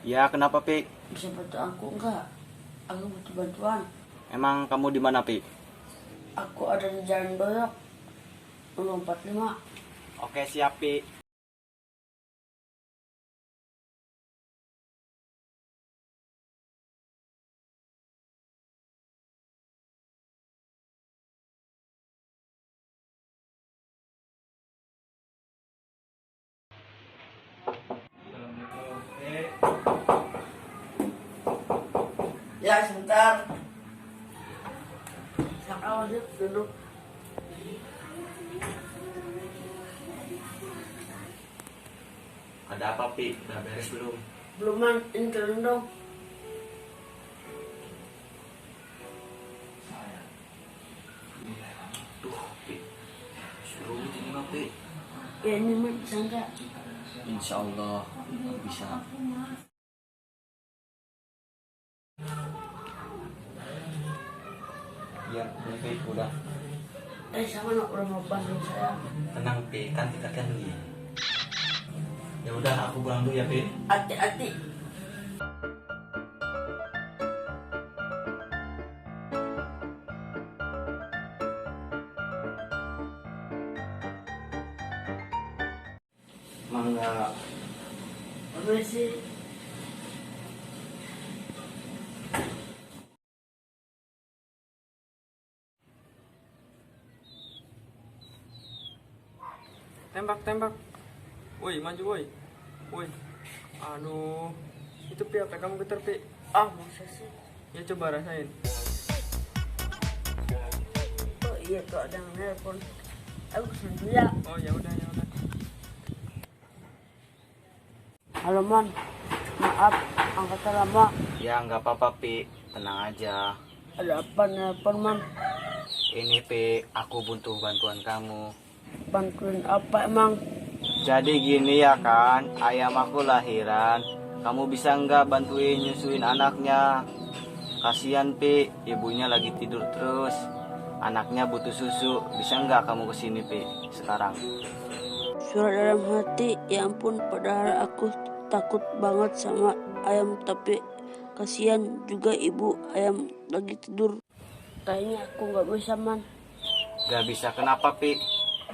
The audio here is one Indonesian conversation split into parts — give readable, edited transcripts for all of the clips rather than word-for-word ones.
Ya, kenapa, Pi? Bisa bantu aku enggak? Aku butuh bantuan. Emang kamu di mana, Pi? Aku ada di Jalan Doyok, nomor 45. Oke, siap, Pi. Ya, sebentar. Sekarang duduk. Ada apa, Pi? Udah beres belum? Belum, Man. Ini turun dong. Duh, Pi. Suruh ini mah, Pi. Ya, ini Man. Bisa enggak? Insya Allah bisa. Ya, Pi, udah. Sama nak udah mau bantu saya. Tenang, Pi. Kan kita kan dulu ya. Ya udah, aku pulang dulu ya, Pi. Hati-hati. Mangga. Permisi. Tembak. Woi, maju woi. Woi. Aduh. Itu Pi, apa kamu getar, Pi? Ah, masa sih? Ya coba rasain. Oh iya tuh ada yang nelpon. Aku kesana dulu ya. Oh, ya udah. Halo, Man. Maaf, angkatnya lama. Ya, nggak apa-apa, Pi. Tenang aja. Ada apa nelpon, Man? Ini, Pi. Aku butuh bantuan kamu. Bantuin apa emang? Jadi gini ya kan, ayam aku lahiran. Kamu bisa nggak bantuin nyusuin anaknya? Kasihan, Pi, ibunya lagi tidur terus. Anaknya butuh susu. Bisa nggak kamu kesini, Pi, sekarang? Surat dalam hati, ya ampun, padahal aku takut banget sama ayam, tapi kasihan juga ibu ayam lagi tidur. Kayaknya aku nggak bisa, Man. Nggak bisa kenapa, Pi?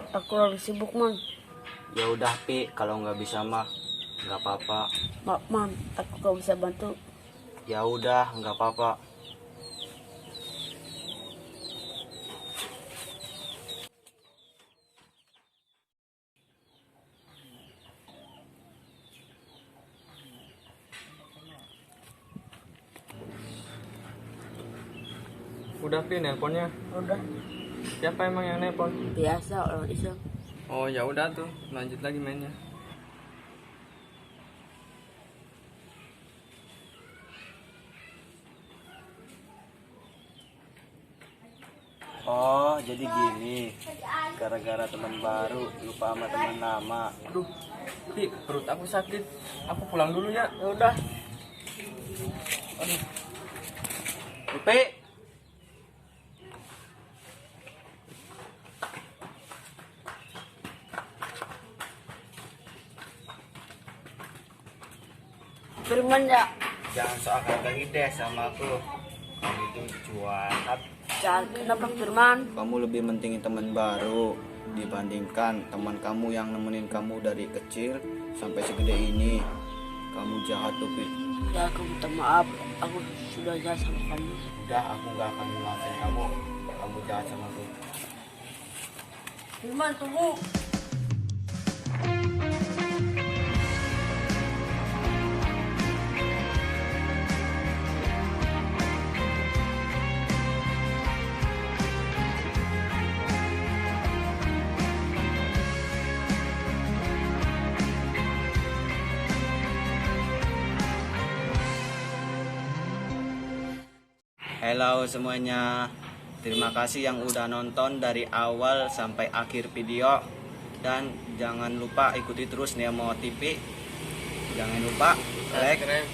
Aku lagi sibuk, Man. Ya udah, Pi, kalau nggak bisa mah nggak apa-apa. Maaf, Man, aku nggak bisa bantu. Ya udah, nggak apa-apa. Udah, Pi, nelponnya. Udah, Siapa emang yang nelpon? biasa orang iseng. Oh, ya udah tuh. Lanjut lagi mainnya. Oh, jadi gini. Gara-gara teman baru lupa sama teman lama. Aduh, Pi, perut aku sakit. Aku pulang dulu ya. Ya udah, Pi, Firman ya. jangan soal kagak deh sama aku. Kamu itu cuat. Jangan kenapa Firman? Kamu lebih mentingin teman baru dibandingkan teman kamu yang nemenin kamu dari kecil sampai segede ini. Kamu jahat tuh, Pi. Ya aku minta maaf, aku sudah jahat sama kamu. Udah, aku nggak akan maafin kamu. Kamu jahat sama aku. Firman, tunggu. Halo semuanya. Terima kasih yang udah nonton dari awal sampai akhir video. Dan jangan lupa ikuti terus Nemo TV. Jangan lupa like. Keren.